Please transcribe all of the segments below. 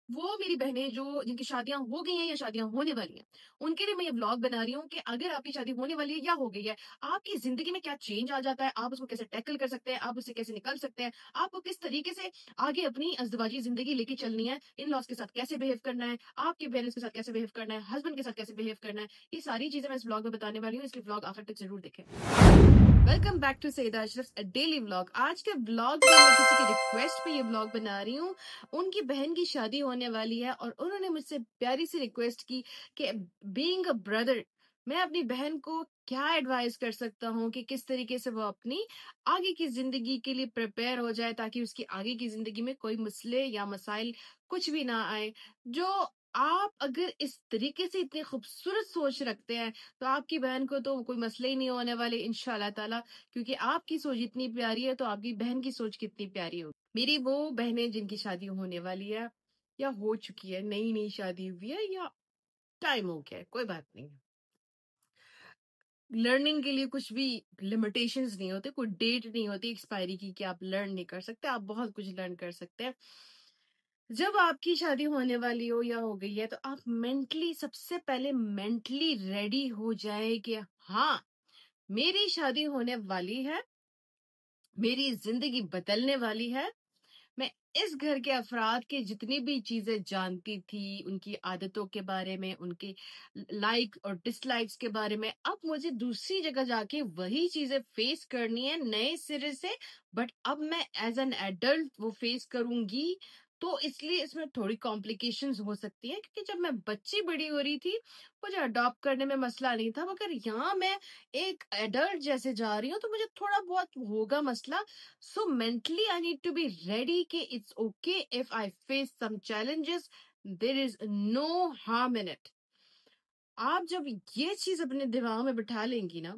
وہ میری بہنیں جو جن کی شادیاں ہو گئی ہیں یا شادیاں ہونے والی ہیں، ان کے لیے میں یہ ولاگ بنا رہی ہوں کہ اگر آپ کی شادی ہونے والی ہے یا ہو گئی ہے، آپ کی زندگی میں کیا چینج آ جاتا ہے، آپ اس کو کیسے ٹیکل کر سکتے ہیں، آپ اس سے کیسے نکل سکتے ہیں، آپ کو کس طریقے سے آگے اپنی ازدواجی زندگی لے کے چلنی ہے، ان لاس کے ساتھ کیسے بہیو کرنا ہے، آپ کے پیرنٹس کے ساتھ کیسے بہیو کرنا ہے، ہسبینڈ کے ساتھ کیسے بہیو کرنا ہے، یہ ساری چیزیں میں اس ولاگ میں بتانے والی ہوں. اس لیے ولاگ آخر تک ضرور دیکھیں. Welcome back to Syeda Ashraf daily vlog. آج کے ولاگ میں کسی کی ریکویسٹ پہ یہ ولاگ بنا رہی ہوں. ان کی بہن کی شادی ہونے والی ہے اور انہوں نے مجھ سے پیاری سی ریکویسٹ کی کہ بینگ اے بردر میں اپنی بہن کو کیا ایڈوائز کر سکتا ہوں کہ کس طریقے سے وہ اپنی آگے کی زندگی کے لیے پریپیئر ہو جائے تاکہ اس کی آگے کی زندگی میں کوئی مسئلے یا مسائل کچھ بھی نہ آئے. جو آپ اگر اس طریقے سے اتنی خوبصورت سوچ رکھتے ہیں تو آپ کی بہن کو تو کوئی مسئلہ ہی نہیں ہونے والے انشاءاللہ تعالی, کیونکہ آپ کی سوچ اتنی پیاری ہے تو آپ کی بہن کی سوچ کتنی پیاری ہوگی. میری وہ بہنیں جن کی شادی ہونے والی ہے یا ہو چکی ہے, نئی شادی ہوئی ہے یا ٹائم ہو گیا ہے, کوئی بات نہیں. لرننگ کے لیے کچھ بھی لمیٹیشنز نہیں ہوتے, کوئی ڈیٹ نہیں ہوتی ایکسپائری کی کہ آپ لرن نہیں کر سکتے, آپ بہت کچھ لرن کر سکتے ہیں. جب آپ کی شادی ہونے والی ہو یا ہو گئی ہے تو آپ مینٹلی سب سے پہلے مینٹلی ریڈی ہو جائے کہ ہاں میری شادی ہونے والی ہے, میری زندگی بدلنے والی ہے. میں اس گھر کے افراد کے جتنی بھی چیزیں جانتی تھی, ان کی عادتوں کے بارے میں, ان کے لائک اور ڈس لائکس کے بارے میں, اب مجھے دوسری جگہ جا کے وہی چیزیں فیس کرنی ہے نئے سرے سے, بٹ اب میں ایز این ایڈلٹ وہ فیس کروں گی. تو اس لیے اس میں تھوڑی کمپلیکیشنز ہو سکتی ہیں, کیونکہ جب میں بچی بڑی ہو رہی تھی مجھے اڈاپٹ کرنے میں مسئلہ نہیں تھا, مگر یہاں میں ایک ایڈلٹ جیسے جا رہی ہوں تو مجھے تھوڑا بہت ہوگا مسئلہ. So mentally I need to be ready کہ it's okay if I face some challenges. There is no harm in it. آپ جب یہ چیز اپنے دماغ میں بٹھا لیں گی نا,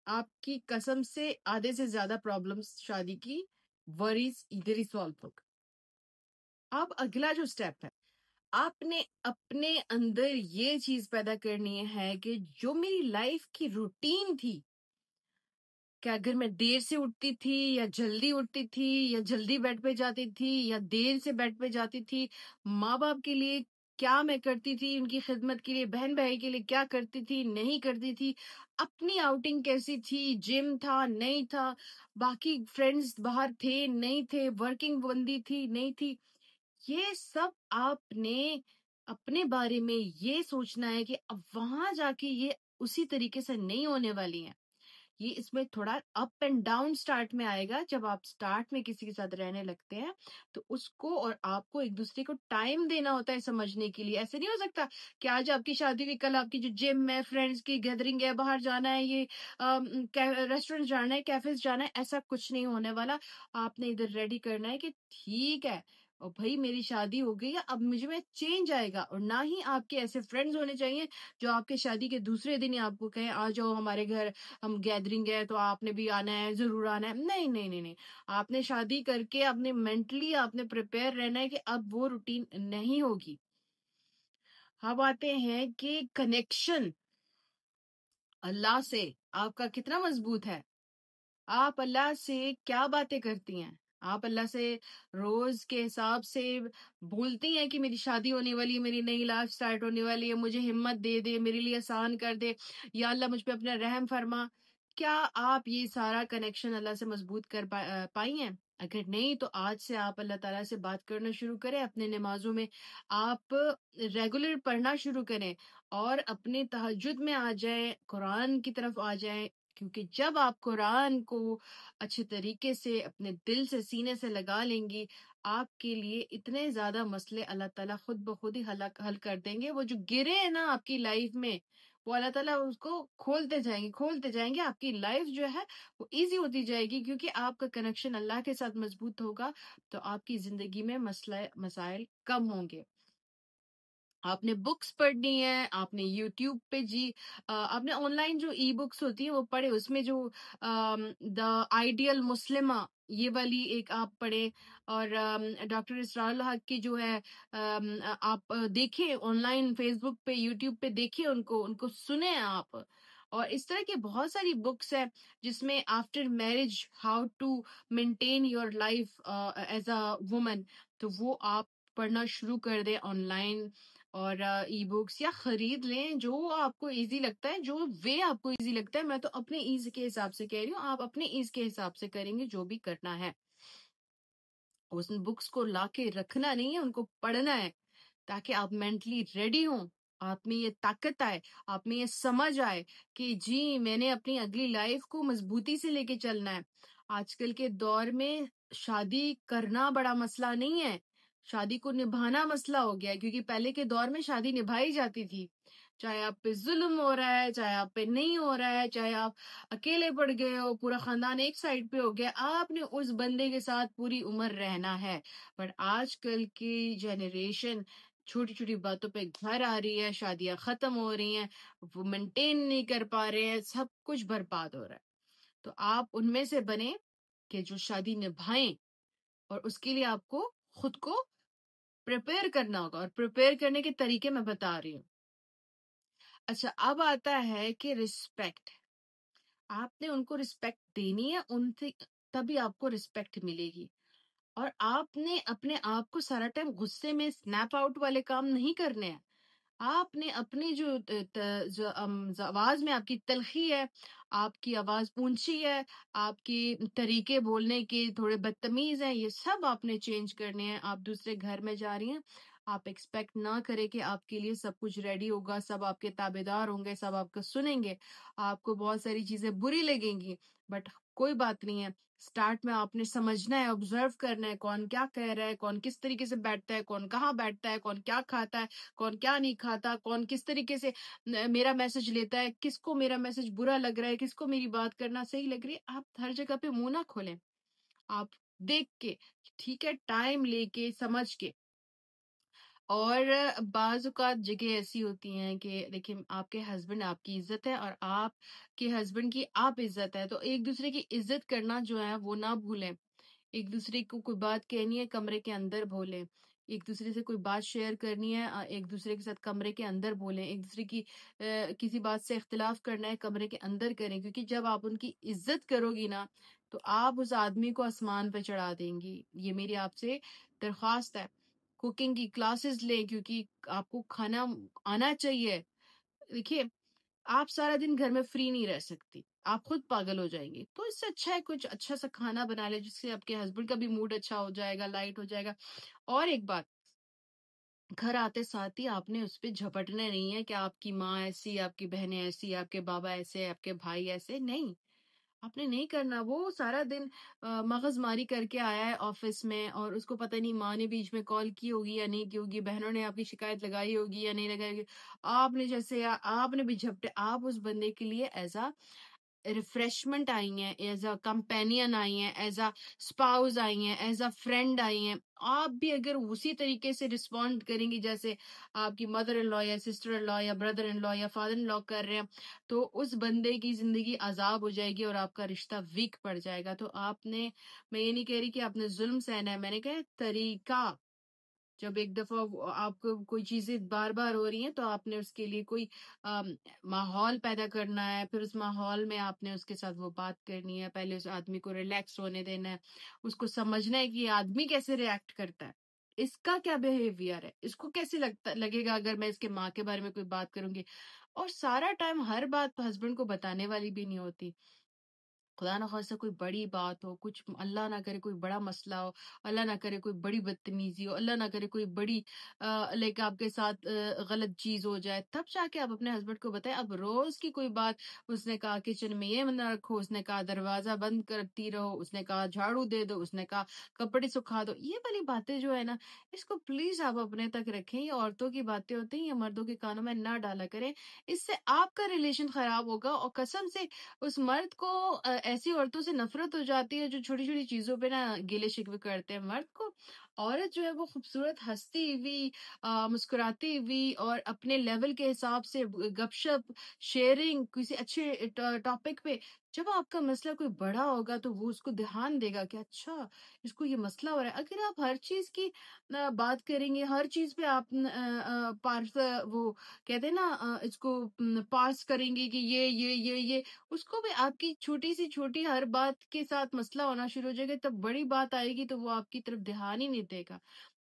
آپ کی قسم سے آدھے سے زیادہ پرابلمز شادی کی وریز ادھر ہی سالو ہوگا. اب اگلا جو سٹیپ ہے, آپ نے اپنے اندر یہ چیز پیدا کرنی ہے کہ جو میری لائف کی روٹین تھی, کہ اگر میں دیر سے اٹھتی تھی یا جلدی اٹھتی تھی یا جلدی بیڈ پہ جاتی تھی یا دیر سے بیڈ پہ جاتی تھی, ماں باپ کے لیے کیا میں کرتی تھی, ان کی خدمت کے لیے, بہن بھائی کے لیے کیا کرتی تھی, نہیں کرتی تھی, اپنی آؤٹنگ کیسی تھی, جم تھا نہیں تھا, باقی فرینڈز باہر تھے نہیں تھے, ورکنگ بندی تھی نہیں تھی, یہ سب آپ نے اپنے بارے میں یہ سوچنا ہے کہ اب وہاں جا کے یہ اسی طریقے سے نہیں ہونے والی ہیں. یہ اس میں تھوڑا اپ اینڈ ڈاؤن سٹارٹ میں آئے گا. جب آپ سٹارٹ میں کسی کے ساتھ رہنے لگتے ہیں تو اس کو اور آپ کو ایک دوسرے کو ٹائم دینا ہوتا ہے سمجھنے کے لیے. ایسے نہیں ہو سکتا کہ آج آپ کی شادی ہوئی, کل آپ کی جو جم ہے, فرینڈس کی گیدرنگ ہے, باہر جانا ہے, یہ ریسٹورینٹ جانا ہے, کیفیز جانا ہے, ایسا کچھ نہیں ہونے والا. آپ نے ادھر ریڈی کرنا ہے کہ ٹھیک ہے اور بھائی میری شادی ہو گئی ہے, اب مجھے میں چینج آئے گا. اور نہ ہی آپ کے ایسے فرینڈز ہونے چاہیے جو آپ کے شادی کے دوسرے دن ہی آپ کو کہیں آ جاؤ ہمارے گھر, ہم گیدرنگ ہے تو آپ نے بھی آنا ہے, ضرور آنا ہے. نہیں نہیں نہیں نہیں, آپ نے شادی کر کے اپنے مینٹلی آپ نے پریپیئر رہنا ہے کہ اب وہ روٹین نہیں ہوگی. اب آتے ہیں کہ کنیکشن اللہ سے آپ کا کتنا مضبوط ہے. آپ اللہ سے کیا باتیں کرتی ہیں, آپ اللہ سے روز کے حساب سے بولتی ہیں کہ میری شادی ہونے والی ہے, میری نئی لائف سٹارٹ ہونے والی ہے, مجھے ہمت دے دے, میرے لیے آسان کر دے, یا اللہ مجھ پہ اپنا رحم فرما. کیا آپ یہ سارا کنیکشن اللہ سے مضبوط کر پائی ہیں؟ اگر نہیں تو آج سے آپ اللہ تعالیٰ سے بات کرنا شروع کریں. اپنے نمازوں میں آپ ریگولر پڑھنا شروع کریں اور اپنے تہجد میں آ جائیں, قرآن کی طرف آ جائیں. کیونکہ جب آپ قرآن کو اچھے طریقے سے اپنے دل سے سینے سے لگا لیں گی, آپ کے لیے اتنے زیادہ مسئلے اللہ تعالیٰ خود بخود ہی حل کر دیں گے. وہ جو گرے ہیں نا آپ کی لائف میں, وہ اللہ تعالیٰ اس کو کھولتے جائیں گے. آپ کی لائف جو ہے وہ ایزی ہوتی جائے گی, کیونکہ آپ کا کنیکشن اللہ کے ساتھ مضبوط ہوگا تو آپ کی زندگی میں مسائل کم ہوں گے. آپ نے بکس پڑھنی ہے, آپ نے یوٹیوب پہ آپ نے آن لائن جو ای بکس ہوتی ہیں وہ پڑھے, اس میں جو دا آئیڈیل مسلمہ یہ والی ایک آپ پڑھے, اور ڈاکٹر اسرار الحق کی جو ہے آپ دیکھیں آن لائن, فیس بک پہ, یوٹیوب پہ دیکھیں ان کو سنیں آپ. اور اس طرح کی بہت ساری بکس ہیں جس میں after marriage how to maintain your life as a woman, تو وہ آپ پڑھنا شروع کر دیں آن لائن اور ای بکس، یا خرید لیں جو آپ کو ایزی لگتا ہے، جو وے آپ کو ایزی لگتا ہے. میں تو اپنے ایز کے حساب سے کہہ رہی ہوں، آپ اپنے ایز کے حساب سے کریں گے جو بھی کرنا ہے. اس بکس کو لا کے رکھنا نہیں ہے، ان کو پڑھنا ہے تاکہ آپ مینٹلی ریڈی ہوں، آپ میں یہ طاقت آئے، آپ میں یہ سمجھ آئے کہ جی میں نے اپنی اگلی لائف کو مضبوطی سے لے کے چلنا ہے. آج کل کے دور میں شادی کرنا بڑا مسئلہ نہیں ہے، شادی کو نبھانا مسئلہ ہو گیا ہے. کیونکہ پہلے کے دور میں شادی نبھائی جاتی تھی، چاہے آپ پہ ظلم ہو رہا ہے، چاہے آپ پہ نہیں ہو رہا ہے، چاہے آپ اکیلے پڑ گئے ہو، پورا خاندان ایک سائڈ پہ ہو گیا، آپ نے اس بندے کے ساتھ پوری عمر رہنا ہے. پر آج کل کی جنریشن چھوٹی چھوٹی باتوں پہ گھر آ رہی ہے، شادیاں ختم ہو رہی ہیں، وہ مینٹین نہیں کر پا رہے ہیں، سب کچھ برباد ہو رہا ہے. تو آپ ان میں سے بنیں کہ جو شادی نبھائیں، اور اس کے لیے آپ کو خود کو پریپیئر کرنا ہوگا، اور پریپیئر کرنے کے طریقے میں بتا رہی ہوں. اچھا، اب آتا ہے کہ رسپیکٹ. آپ نے ان کو رسپیکٹ دینی ہے، ان سے تبھی آپ کو رسپیکٹ ملے گی. اور آپ نے اپنے آپ کو سارا ٹائم غصے میں سنیپ آؤٹ والے کام نہیں کرنے ہیں. آپ نے اپنی جو آواز میں آپ کی تلخی ہے، آپ کی آواز اونچی ہے، آپ کی طریقے بولنے کے تھوڑے بدتمیز ہیں، یہ سب آپ نے چینج کرنے ہیں. آپ دوسرے گھر میں جا رہی ہیں، آپ ایکسپیکٹ نہ کریں کہ آپ کے لیے سب کچھ ریڈی ہوگا، سب آپ کے تابع دار ہوں گے، سب آپ کو سنیں گے. آپ کو بہت ساری چیزیں بری لگیں گی، بٹ کوئی بات نہیں ہے. سٹارٹ میں آپ نے سمجھنا ہے، آبزرو کرنا ہے، کون کیا کہہ رہا ہے، کون کس طریقے سے بیٹھتا ہے، کون کہاں بیٹھتا ہے، کون کیا کھاتا ہے، کون کیا نہیں کھاتا، کون کس طریقے سے میرا میسج لیتا ہے، کس کو میرا میسج برا لگ رہا ہے، کس کو میری بات کرنا صحیح لگ رہی ہے. آپ ہر جگہ پہ منہ نہ کھولیں، آپ دیکھ کے، ٹھیک ہے، ٹائم لے کے، سمجھ کے. اور بعض اوقات جگہ ایسی ہوتی ہیں کہ دیکھیں آپ کے ہسبینڈ آپ کی عزت ہے، اور آپ کے ہسبینڈ کی آپ عزت ہے، تو ایک دوسرے کی عزت کرنا جو ہے وہ نہ بھولیں. ایک دوسرے کو کوئی بات کہنی ہے کمرے کے اندر بولیں، ایک دوسرے سے کوئی بات شیئر کرنی ہے ایک دوسرے کے ساتھ کمرے کے اندر بولیں. ایک دوسرے کی کسی بات سے اختلاف کرنا ہے کمرے کے اندر کریں، کیونکہ جب آپ ان کی عزت کرو گی نا تو آپ اس آدمی کو آسمان پہ چڑھا دیں گی. یہ میری آپ سے درخواست ہے. کوکنگ کی کلاسز لیں، کیونکہ آپ کو کھانا آنا چاہیے. دیکھیے آپ سارا دن گھر میں فری نہیں رہ سکتی، آپ خود پاگل ہو جائیں گے. تو اس سے اچھا ہے کچھ اچھا سا کھانا بنا لے جس سے آپ کے ہسبینڈ کا بھی موڈ اچھا ہو جائے گا، لائٹ ہو جائے گا. اور ایک بات، گھر آتے ساتھ ہی آپ نے اس پہ جھپٹنے نہیں ہے کہ آپ کی ماں ایسی، آپ کی بہنیں ایسی، آپ کے بابا ایسے، آپ کے بھائی ایسے. نہیں، آپ نے نہیں کرنا. وہ سارا دن مغز ماری کر کے آیا ہے آفس میں، اور اس کو پتہ نہیں ماں نے بیچ میں کال کی ہوگی یا نہیں کی ہوگی، بہنوں نے آپ کی شکایت لگائی ہوگی یا نہیں لگائی ہوگی. آپ نے جیسے آپ نے بھی جھپٹے، آپ اس بندے کے لیے ایز اے ریفریشمنٹ آئی ہیں، ایز اے کمپینین آئی ہیں، ایز اے اسپاؤز آئی ہیں، ایز اے فرینڈ آئی ہیں. آپ بھی اگر اسی طریقے سے رسپونڈ کریں گی جیسے آپ کی مدر ان لا یا سسٹر ان لا یا بردر ان لا یا فادر ان لا کر رہے ہیں، تو اس بندے کی زندگی عذاب ہو جائے گی اور آپ کا رشتہ ویک پڑ جائے گا. تو آپ نے، میں یہ نہیں کہہ رہی کہ آپ نے ظلم سہنا ہے، میں نے کہا طریقہ. جب ایک دفعہ آپ کو کوئی چیزیں بار بار ہو رہی ہیں تو آپ نے اس کے لیے کوئی ماحول پیدا کرنا ہے. پھر اس ماحول میں آپ نے اس کے ساتھ وہ بات کرنی ہے. پہلے اس آدمی کو ریلیکس ہونے دینا ہے، اس کو سمجھنا ہے کہ یہ آدمی کیسے ریئیکٹ کرتا ہے، اس کا کیا بیہیویئر ہے، اس کو کیسے لگے گا اگر میں اس کے ماں کے بارے میں کوئی بات کروں گی. اور سارا ٹائم ہر بات ہسبینڈ کو بتانے والی بھی نہیں ہوتی. خدا نہ خواستہ کوئی بڑی بات ہو، کچھ اللہ نہ کرے کوئی بڑا مسئلہ ہو، اللہ نہ کرے کوئی بڑی بدتمیزی ہو، اللہ نہ کرے کوئی بڑی لائک آپ کے ساتھ غلط چیز ہو جائے، تب جا کے آپ اپنے ہسبینڈ کو بتائیں. اب روز کی کوئی بات، اس نے کہا کچن میں یہ نہ رکھو، اس نے کہا دروازہ بند کرتی رہو، اس نے کہا جھاڑو دے دو، اس نے کہا کپڑے سکھا دو، یہ والی باتیں جو ہے نا، اس کو پلیز آپ اپنے تک رکھیں. یہ عورتوں کی باتیں ہوتی ہیں، یہ مردوں کے کانوں میں نہ ڈالا کریں. اس سے آپ کا ریلیشن خراب ہوگا. اور قسم سے اس مرد کو ایسی عورتوں سے نفرت ہو جاتی ہے جو چھوٹی چھوٹی چیزوں پہ نا گیلے شکوے کرتے ہیں. مرد کو عورت جو ہے وہ خوبصورت ہنستی ہوئی، مسکراتی ہوئی، اور اپنے لیول کے حساب سے گپ شپ شیئرنگ کسی اچھے ٹاپک پہ، جب آپ کا مسئلہ کوئی بڑا ہوگا تو وہ اس کو دھیان دے گا کہ اچھا اس کو یہ مسئلہ ہو رہا ہے. اگر آپ ہر چیز کی بات کریں گے، ہر چیز پہ آپ پارس وہ کہتے ہیں نا اس کو پاس کریں گے کہ یہ اس کو بھی آپ کی چھوٹی سی چھوٹی ہر بات کے ساتھ مسئلہ ہونا شروع ہو جائے گا. تب بڑی بات آئے گی تو وہ آپ کی طرف دھیان ہی نہیں دے گا.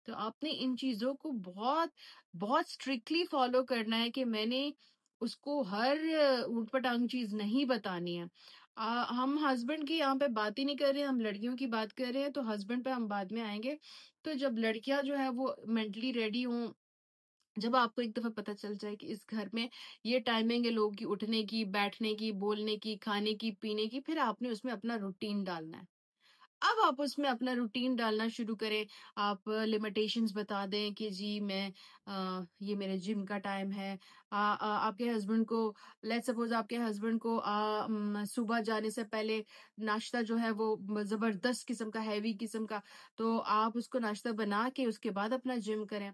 تو آپ نے ان چیزوں کو بہت بہت اسٹرکٹلی فالو کرنا ہے کہ میں نے اس کو ہر اوٹ پٹانگ چیز نہیں بتانی ہے. ہم ہسبینڈ کی یہاں پہ بات ہی نہیں کر رہے ہیں، ہم لڑکیوں کی بات کر رہے ہیں، تو ہسبینڈ پہ ہم بعد میں آئیں گے. تو جب لڑکیاں جو ہے وہ مینٹلی ریڈی ہوں، جب آپ کو ایک دفعہ پتہ چل جائے کہ اس گھر میں یہ ٹائمنگ ہے لوگوں کی اٹھنے کی، بیٹھنے کی، بولنے کی، کھانے کی، پینے کی، پھر آپ نے اس میں اپنا روٹین ڈالنا ہے. اب آپ اس میں اپنا روٹین ڈالنا شروع کریں. آپ لمیٹیشنز بتا دیں کہ جی میں یہ میرے جم کا ٹائم ہے. آپ کے ہسبینڈ کو لیٹ سپوز آپ کے ہسبینڈ کو صبح جانے سے پہلے ناشتہ جو ہے وہ زبردست قسم کا، ہیوی قسم کا، تو آپ اس کو ناشتہ بنا کے اس کے بعد اپنا جم کریں،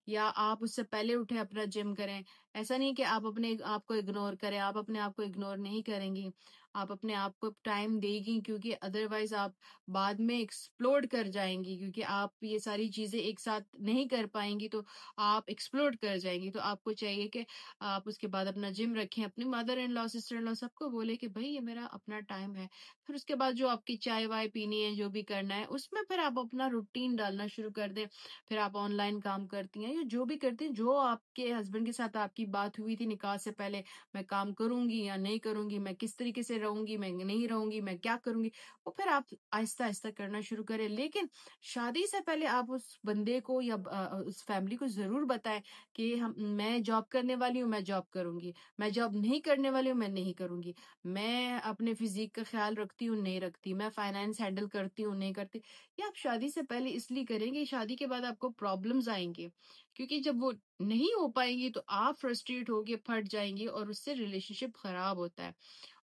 یا آپ اس سے پہلے اٹھیں اپنا جم کریں. ایسا نہیں کہ آپ اپنے آپ کو اگنور کریں، آپ اپنے آپ کو اگنور نہیں کریں گی، آپ اپنے آپ کو ٹائم دے گی، کیونکہ ادروائز آپ بعد میں ایکسپلوڈ کر جائیں گی. کیونکہ آپ یہ ساری چیزیں ایک ساتھ نہیں کر پائیں گی تو آپ ایکسپلوڈ کر جائیں گی. تو آپ کو چاہیے کہ آپ اس کے بعد اپنا جم رکھیں، اپنی mother in law, sister in لا، سب کو بولے کہ بھائی یہ میرا اپنا ٹائم ہے. پھر اس کے بعد جو آپ کی چائے وائے پینی ہے، جو بھی کرنا ہے، اس میں پھر آپ اپنا روٹین ڈالنا شروع کر دیں. پھر آپ آن لائن کام کرتی ہیں یا جو بھی کرتے ہیں، جو آپ کے ہسبینڈ کے ساتھ آپ کی بات ہوئی تھی نکاح سے پہلے، میں کام کروں گی یا نہیں کروں گی، میں کس طریقے سے رہوں گی، میں نہیں رہوں گی، میں کیا کروں گی، وہ پھر آپ آہستہ آہستہ کرنا شروع کریں. لیکن شادی سے پہلے آپ اس بندے کو یا اس فیملی کو ضرور بتائیں کہ میں جاب کرنے والی ہوں، میں جاب کروں گی، میں جاب نہیں کرنے والی ہوں، میں نہیں کروں گی، میں اپنے فزیک کا خیال رکھتی ہوں، نہیں رکھتی، میں فائنینس ہینڈل کرتی ہوں، نہیں کرتی. یہ آپ شادی سے پہلے اس لیے کریں گے، شادی کے بعد آپ کو پرابلمز آئیں گے، کیونکہ جب وہ نہیں ہو پائیں گی تو آپ فرسٹریٹ ہو کے پھٹ جائیں گے، اور اس سے ریلیشن شپ خراب ہوتا ہے.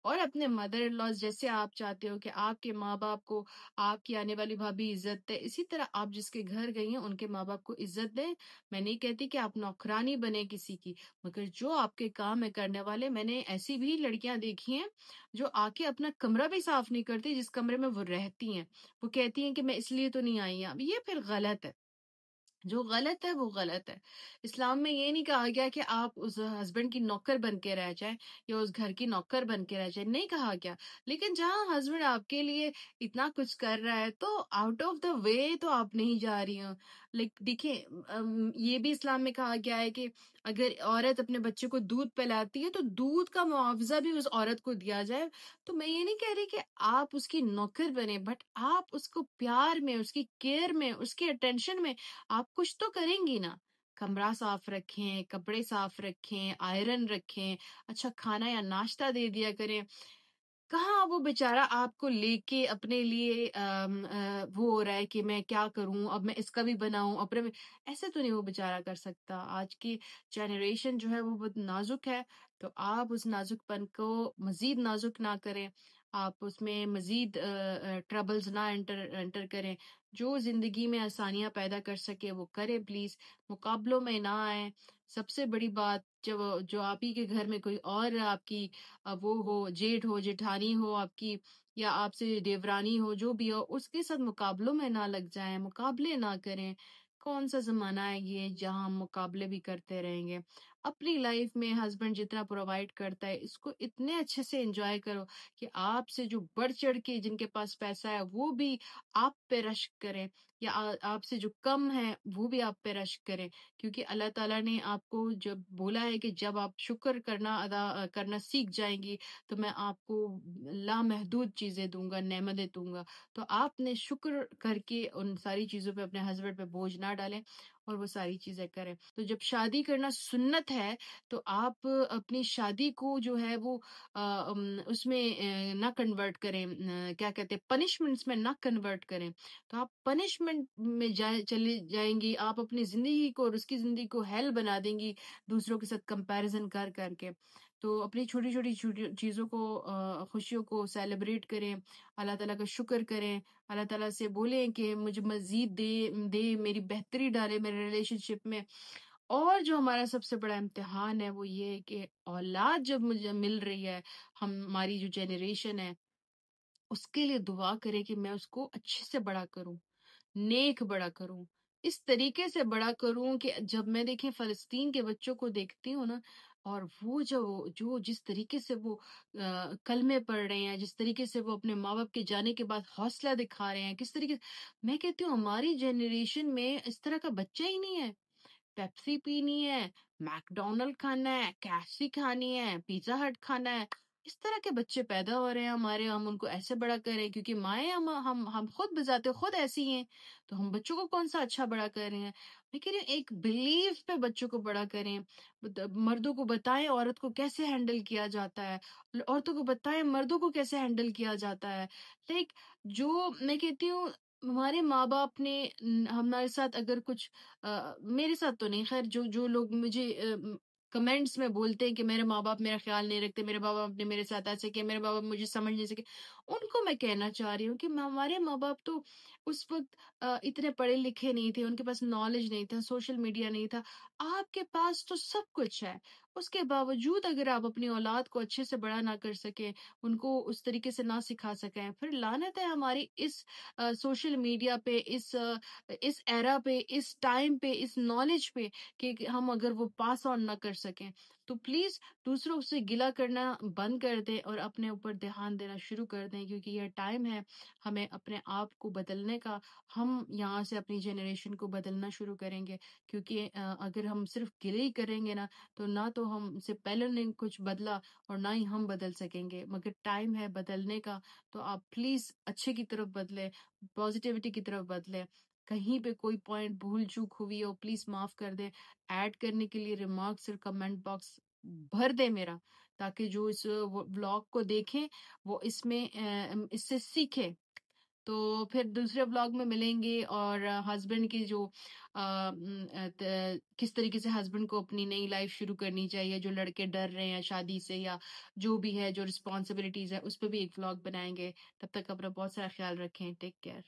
اور اپنے مدر ان لاز جیسے آپ چاہتے ہو کہ آپ کے ماں باپ کو آپ کی آنے والی بھابھی عزت دے، اسی طرح آپ جس کے گھر گئی ہیں ان کے ماں باپ کو عزت دیں. میں نہیں کہتی کہ آپ نوکرانی بنے کسی کی، مگر جو آپ کے کام ہے کرنے والے. میں نے ایسی بھی لڑکیاں دیکھی ہیں جو آ کے اپنا کمرہ بھی صاف نہیں کرتی جس کمرے میں وہ رہتی ہیں. وہ کہتی ہیں کہ میں اس لیے تو نہیں آئی ہوں. یہ پھر غلط ہے. جو غلط ہے وہ غلط ہے. اسلام میں یہ نہیں کہا گیا کہ آپ اس ہسبینڈ کی نوکر بن کے رہ جائیں یا اس گھر کی نوکر بن کے رہ جائیں، نہیں کہا گیا. لیکن جہاں ہسبینڈ آپ کے لیے اتنا کچھ کر رہا ہے تو آؤٹ آف دا وے تو آپ نہیں جا رہی ہوں. دیکھیں، یہ بھی اسلام میں کہا گیا ہے کہ اگر عورت اپنے بچے کو دودھ پلاتی ہے تو دودھ کا معاوضہ بھی اس عورت کو دیا جائے. تو میں یہ نہیں کہہ رہی کہ آپ اس کی نوکر بنے، بٹ آپ اس کو پیار میں، اس کی کیئر میں، اس کی اٹینشن میں آپ کچھ تو کریں گی نا. کمرہ صاف رکھیں، کپڑے صاف رکھیں، آئرن رکھیں، اچھا کھانا یا ناشتہ دے دیا کریں. کہاں وہ بیچارہ آپ کو لے کے اپنے لیے وہ ہو رہا ہے کہ میں کیا کروں، اب میں اس کا بھی بناؤں اپنے میں. ایسے تو نہیں وہ بیچارہ کر سکتا. آج کی جنریشن جو ہے وہ بہت نازک ہے، تو آپ اس نازک پن کو مزید نازک نہ کریں، آپ اس میں مزید ٹربلز نہ انٹر کریں. جو زندگی میں آسانیاں پیدا کر سکے وہ کریں پلیز. مقابلوں میں نہ آئیں. سب سے بڑی بات، جو آپ ہی کے گھر میں کوئی اور آپ کی وہ ہو، جیٹھ ہو، جیٹھانی ہو آپ کی، یا آپ سے دیورانی ہو، جو بھی ہو، اس کے ساتھ مقابلوں میں نہ لگ جائیں، مقابلے نہ کریں. کون سا زمانہ ہے یہ جہاں ہم مقابلے بھی کرتے رہیں گے. اپنی لائف میں ہسبینڈ جتنا پرووائڈ کرتا ہے اس کو اتنے اچھے سے انجوائے کرو کہ آپ سے جو بڑھ چڑھ کے جن کے پاس پیسہ ہے وہ بھی آپ پہ رشک کریں، یا آپ سے جو کم ہے وہ بھی آپ پہ رشک کریں. کیونکہ اللہ تعالیٰ نے آپ کو جب بولا ہے کہ جب آپ شکر کرنا ادا کرنا سیکھ جائیں گی تو میں آپ کو لامحدود چیزیں دوں گا، نعمتیں دوں گا. تو آپ نے شکر کر کے ان ساری چیزوں پہ اپنے ہسبینڈ پہ بوجھ نہ ڈالیں اور وہ ساری چیزیں کریں. تو جب شادی کرنا سنت ہے تو آپ اپنی شادی کو جو ہے وہ اس میں نہ کنورٹ کریں، کیا کہتے ہیں، پنشمنٹس میں نہ کنورٹ کریں. تو آپ پنشمنٹ میں چلی جائیں گی، آپ اپنی زندگی کو اور اس کی زندگی کو ہیل بنا دیں گی دوسروں کے ساتھ کمپیریزن کر کر کے. تو اپنی چھوٹی چھوٹی چیزوں کو، خوشیوں کو سیلیبریٹ کریں، اللہ تعالیٰ کا شکر کریں، اللہ تعالیٰ سے بولیں کہ مجھے مزید دے، میری بہتری ڈالے میرے ریلیشن شپ میں. اور جو ہمارا سب سے بڑا امتحان ہے وہ یہ ہے کہ اولاد جب مجھے مل رہی ہے، ہماری جو جنریشن ہے اس کے لیے دعا کرے کہ میں اس کو اچھے سے بڑا کروں، نیک بڑا کروں، اس طریقے سے بڑا کروں کہ جب میں دیکھیں فلسطین کے بچوں کو دیکھتی ہوں نا، اور وہ جو جس طریقے سے وہ کلمے پڑھ رہے ہیں، جس طریقے سے وہ اپنے ماں باپ کے جانے کے بعد حوصلہ دکھا رہے ہیں، کس طریقے سے، میں کہتی ہوں ہماری جنریشن میں اس طرح کا بچہ ہی نہیں ہے. پیپسی پینی ہے، میک ڈونلڈ کھانا ہے، کیفسی کھانی ہے، پیزا ہٹ کھانا ہے. اس طرح کے بچے پیدا ہو رہے ہیں ہمارے، ہم ان کو ایسے بڑا کر رہے ہیں کیونکہ مائیں ہم خود بذات خود ایسی ہیں، تو ہم بچوں کو کون سا اچھا بڑا کر رہے ہیں. میں کہہ رہی ہوں ایک بلیف پہ بچوں کو بڑا کریں. مردوں کو بتائیں عورت کو کیسے ہینڈل کیا جاتا ہے، عورتوں کو بتائیں مردوں کو کیسے ہینڈل کیا جاتا ہے. لائک جو میں کہتی ہوں ہمارے ماں باپ نے ہمارے ساتھ اگر کچھ میرے ساتھ تو نہیں، خیر جو لوگ مجھے کمنٹس میں بولتے ہیں کہ میرے ماں باپ میرا خیال نہیں رکھتے، میرے ماں باپ نے میرے ساتھ ایسے کیا، میرے ماں باپ مجھے سمجھ نہیں سکے، ان کو میں کہنا چاہ رہی ہوں کہ ہمارے ماں باپ تو اس وقت اتنے پڑھے لکھے نہیں تھے، ان کے پاس نالج نہیں تھا، سوشل میڈیا نہیں تھا. آپ کے پاس تو سب کچھ ہے، اس کے باوجود اگر آپ اپنی اولاد کو اچھے سے بڑا نہ کر سکیں، ان کو اس طریقے سے نہ سکھا سکیں، پھر لعنت ہے ہماری اس سوشل میڈیا پہ، اس ایرا پہ، اس ٹائم پہ، اس نالج پہ، کہ ہم اگر وہ پاس آن نہ کر سکیں. تو پلیز دوسروں سے گلا کرنا بند کر دیں اور اپنے اوپر دھیان دینا شروع کر دیں، کیونکہ یہ ٹائم ہے ہمیں اپنے آپ کو بدلنے کا. ہم یہاں سے اپنی جنریشن کو بدلنا شروع کریں گے، کیونکہ اگر ہم صرف گلے ہی کریں گے نا، تو نہ تو ہم سے پہلے نے کچھ بدلا اور نہ ہی ہم بدل سکیں گے. مگر ٹائم ہے بدلنے کا، تو آپ پلیز اچھے کی طرف بدلیں، پازیٹیوٹی کی طرف بدلیں. کہیں پہ کوئی پوائنٹ بھول چوک ہوئی ہو پلیز معاف کر دیں. ایڈ کرنے کے لیے ریمارکس اور کمنٹ باکس بھر دیں میرا، تاکہ جو اس بلاگ کو دیکھیں وہ اس میں اس سے سیکھیں. تو پھر دوسرے بلاگ میں ملیں گے، اور ہسبینڈ کی جو کس طریقے سے ہسبینڈ کو اپنی نئی لائف شروع کرنی چاہیے، جو لڑکے ڈر رہے ہیں شادی سے یا جو بھی ہے، جو رسپانسبلٹیز ہے، اس پہ بھی ایک بلاگ بنائیں گے. تب تک اپنا بہت سارا خیال رکھیں. Take care.